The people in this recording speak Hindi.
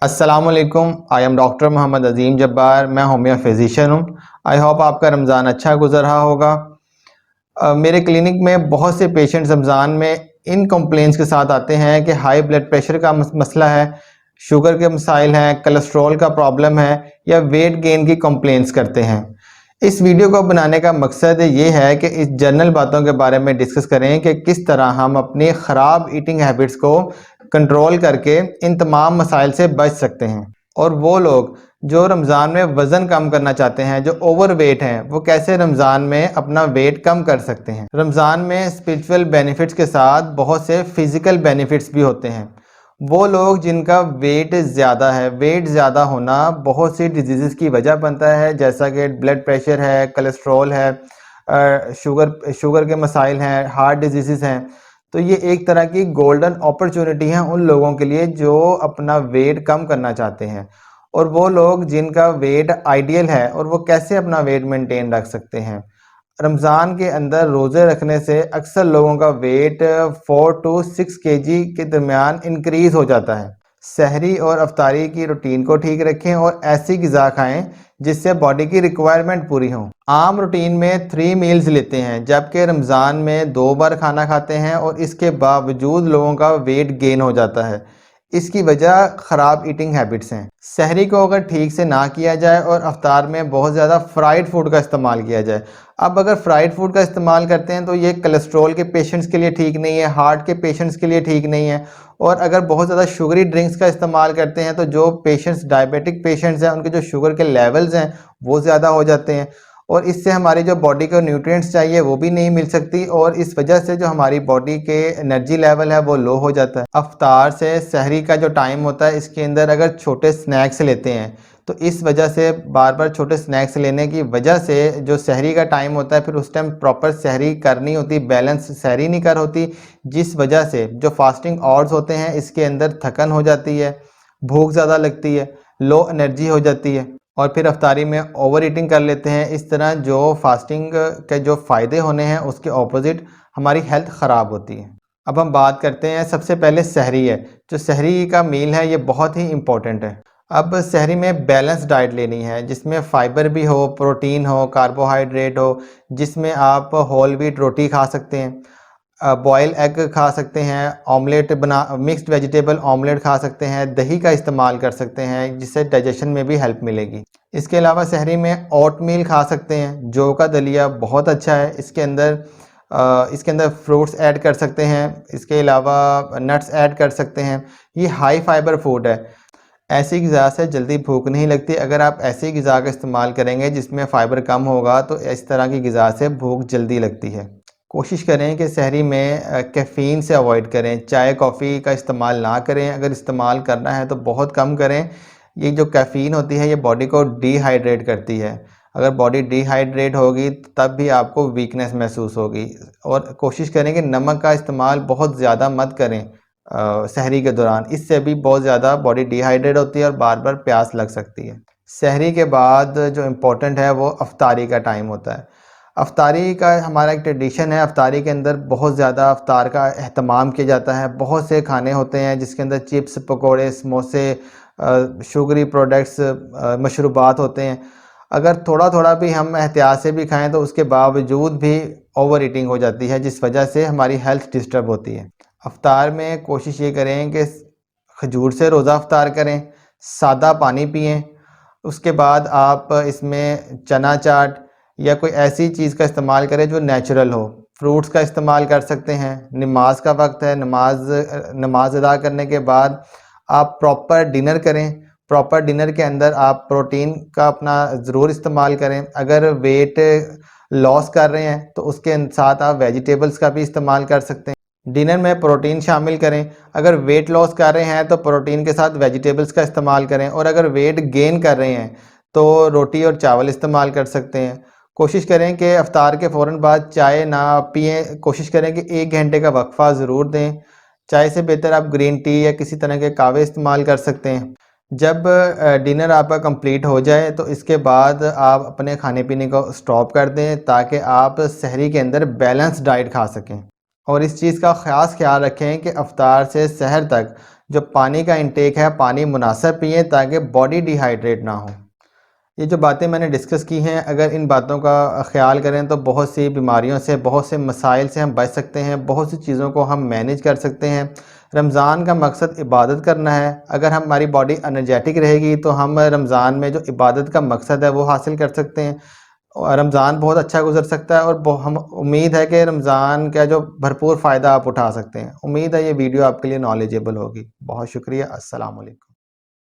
अस्सलामुअलैकुम। आई एम डॉक्टर मोहम्मद अजीम जब्बार। मैं होम्यो फिजिशियन हूँ। आई होप आपका रमज़ान अच्छा गुजर रहा होगा। मेरे क्लिनिक में बहुत से पेशेंट्स रमज़ान में इन कंप्लेंट्स के साथ आते हैं कि हाई ब्लड प्रेशर का मसला है, शुगर के मसाइल हैं, कोलेस्ट्रॉल का प्रॉब्लम है या वेट गेन की कंप्लेंट्स करते हैं। इस वीडियो को बनाने का मकसद ये है कि इस जनरल बातों के बारे में डिस्कस करें कि किस तरह हम अपनी ख़राब ईटिंग हैबिट्स को कंट्रोल करके इन तमाम मसाइल से बच सकते हैं। और वो लोग जो रमज़ान में वज़न कम करना चाहते हैं, जो ओवर वेट हैं, वो कैसे रमज़ान में अपना वेट कम कर सकते हैं। रमज़ान में स्पिरिचुअल बेनिफिट्स के साथ बहुत से फिज़िकल बेनिफिट्स भी होते हैं। वो लोग जिनका वेट ज़्यादा है, वेट ज़्यादा होना बहुत सी डिजीज़ की वजह बनता है, जैसा कि ब्लड प्रेशर है, कोलेस्ट्रॉल है, शुगर के मसाइल हैं, हार्ट डिजीज़ हैं। तो ये एक तरह की गोल्डन अपॉर्चुनिटी है उन लोगों के लिए जो अपना वेट कम करना चाहते हैं, और वो लोग जिनका वेट आइडियल है और वो कैसे अपना वेट मेंटेन रख सकते हैं। रमज़ान के अंदर रोज़े रखने से अक्सर लोगों का वेट 4 टू 6 केजी के दरमियान इंक्रीज़ हो जाता है। सहरी और अफ्तारी की रूटीन को ठीक रखें और ऐसी ग़िज़ा खाएं जिससे बॉडी की रिक्वायरमेंट पूरी हो। आम रूटीन में 3 मील्स लेते हैं, जबकि रमज़ान में 2 बार खाना खाते हैं और इसके बावजूद लोगों का वेट गेन हो जाता है। इसकी वजह ख़राब ईटिंग हैबिट्स हैं। सहरी को अगर ठीक से ना किया जाए और अफ्तार में बहुत ज़्यादा फ्राइड फूड का इस्तेमाल किया जाए। अब अगर फ्राइड फूड का इस्तेमाल करते हैं तो ये कोलेस्ट्रॉल के पेशेंट्स के लिए ठीक नहीं है, हार्ट के पेशेंट्स के लिए ठीक नहीं है। और अगर बहुत ज़्यादा शुगरी ड्रिंक्स का इस्तेमाल करते हैं तो जो पेशेंट्स डायबिटिक पेशेंट्स हैं, उनके जो शुगर के लेवल्स हैं वो ज़्यादा हो जाते हैं, और इससे हमारी जो बॉडी को न्यूट्रिएंट्स चाहिए वो भी नहीं मिल सकती, और इस वजह से जो हमारी बॉडी के एनर्जी लेवल है वो लो हो जाता है। अफ्तार से सहरी का जो टाइम होता है, इसके अंदर अगर छोटे स्नैक्स लेते हैं तो इस वजह से बार बार छोटे स्नैक्स लेने की वजह से जो सहरी का टाइम होता है, फिर उस टाइम प्रॉपर सहरी करनी होती, बैलेंस सहरी नहीं कर होती, जिस वजह से जो फास्टिंग आवर्स होते हैं इसके अंदर थकन हो जाती है, भूख ज़्यादा लगती है, लो एनर्जी हो जाती है, और फिर अफ्तारी में ओवर ईटिंग कर लेते हैं। इस तरह जो फास्टिंग के जो फ़ायदे होने हैं उसके ऑपोजिट हमारी हेल्थ ख़राब होती है। अब हम बात करते हैं, सबसे पहले सहरी है। जो सहरी का मील है ये बहुत ही इम्पोर्टेंट है। अब सहरी में बैलेंस डाइट लेनी है जिसमें फ़ाइबर भी हो, प्रोटीन हो, कार्बोहाइड्रेट हो, जिसमें आप होल व्हीट रोटी खा सकते हैं, बॉयल एग खा सकते हैं, ऑमलेट बना मिक्स्ड वेजिटेबल ऑमलेट खा सकते हैं, दही का इस्तेमाल कर सकते हैं जिससे डाइजेशन में भी हेल्प मिलेगी। इसके अलावा सहरी में ओट मील खा सकते हैं। जौ का दलिया बहुत अच्छा है, इसके अंदर फ्रूट्स ऐड कर सकते हैं, इसके अलावा नट्स ऐड कर सकते हैं। ये हाई फाइबर फूड है। ऐसी ग़िज़ा से जल्दी भूख नहीं लगती। अगर आप ऐसी ग़िज़ा का इस्तेमाल करेंगे जिसमें फ़ाइबर कम होगा तो इस तरह की ग़िज़ा से भूख जल्दी लगती है। कोशिश करें कि सहरी में कैफ़ीन से अवॉइड करें, चाय कॉफ़ी का इस्तेमाल ना करें। अगर इस्तेमाल करना है तो बहुत कम करें। ये जो कैफ़ीन होती है ये बॉडी को डिहाइड्रेट करती है। अगर बॉडी डिहाइड्रेट होगी तब भी आपको वीकनेस महसूस होगी। और कोशिश करें कि नमक का इस्तेमाल बहुत ज़्यादा मत करें सहरी के दौरान, इससे भी बहुत ज़्यादा बॉडी डिहाइड्रेट होती है और बार बार प्यास लग सकती है। सहरी के बाद जो इम्पोर्टेंट है वो अफ्तारी का टाइम होता है। अफ्तारी का हमारा एक ट्रेडिशन है। अफ्तारी के अंदर बहुत ज़्यादा अफ्तार का एहतमाम किया जाता है। बहुत से खाने होते हैं जिसके अंदर चिप्स, पकोड़े, समोसे, शुगरी प्रोडक्ट्स, मशरूबात होते हैं। अगर थोड़ा थोड़ा भी हम एहतियात से भी खाएं तो उसके बावजूद भी ओवर ईटिंग हो जाती है, जिस वजह से हमारी हेल्थ डिस्टर्ब होती है। अफ्तार में कोशिश ये करें कि खजूर से रोज़ा अफ्तार करें, सादा पानी पिएं। उसके बाद आप इसमें चना चाट या कोई ऐसी चीज़ का इस्तेमाल करें जो नेचुरल हो। फ्रूट्स का इस्तेमाल कर सकते हैं। नमाज का वक्त है, नमाज अदा करने के बाद आप प्रॉपर डिनर करें। प्रॉपर डिनर के अंदर आप प्रोटीन का अपना ज़रूर इस्तेमाल करें। अगर वेट लॉस कर रहे हैं तो उसके साथ आप वेजिटेबल्स का भी इस्तेमाल कर सकते हैं। डिनर में प्रोटीन शामिल करें। अगर वेट लॉस कर रहे हैं तो प्रोटीन के साथ वेजिटेबल्स का इस्तेमाल करें, और अगर वेट गेन कर रहे हैं तो रोटी और चावल इस्तेमाल कर सकते हैं। कोशिश करें कि अफ्तार के फ़ौरन बाद चाय ना पिएँ। कोशिश करें कि 1 घंटे का वक्फ़ा ज़रूर दें। चाय से बेहतर आप ग्रीन टी या किसी तरह के कावे इस्तेमाल कर सकते हैं। जब डिनर आपका कंप्लीट हो जाए तो इसके बाद आप अपने खाने पीने को स्टॉप कर दें ताकि आप सहरी के अंदर बैलेंस डाइट खा सकें। और इस चीज़ का ख़ास ख्याल रखें कि अफ्तार से सहर तक जो पानी का इंटेक है, पानी मुनासिब पिएँ ताकि बॉडी डिहाइड्रेट ना हो। ये जो बातें मैंने डिस्कस की हैं, अगर इन बातों का ख़्याल करें तो बहुत सी बीमारियों से, बहुत से मसाइल से हम बच सकते हैं, बहुत सी चीज़ों को हम मैनेज कर सकते हैं। रमज़ान का मकसद इबादत करना है। अगर हमारी बॉडी एनर्जेटिक रहेगी तो हम रमज़ान में जो इबादत का मकसद है वो हासिल कर सकते हैं। और रमज़ान बहुत अच्छा गुज़र सकता है और हम उम्मीद है कि रमज़ान का जो भरपूर फ़ायदा आप उठा सकते हैं। उम्मीद है ये वीडियो आपके लिए नॉलेजेबल होगी। बहुत शुक्रिया। अस्सलाम वालेकुम।